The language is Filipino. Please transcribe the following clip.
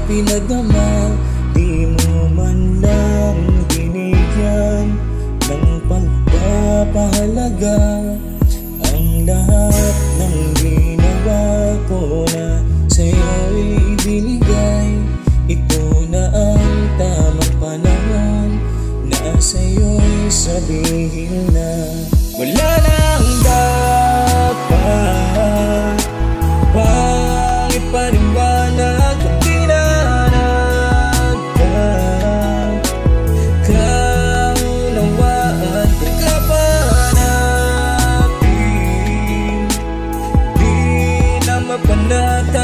pinagdama, di mo man lang binigyan ng pagpapahalaga. Ang lahat ng ginawa ko na sa'yo'y binigay. Ito na ang tamang panahon na sa'yo'y sabihin na wala nang dapat pang ipaniwala kundi na nagkakaunawaan. Pagkapanapin, di na mapanatag.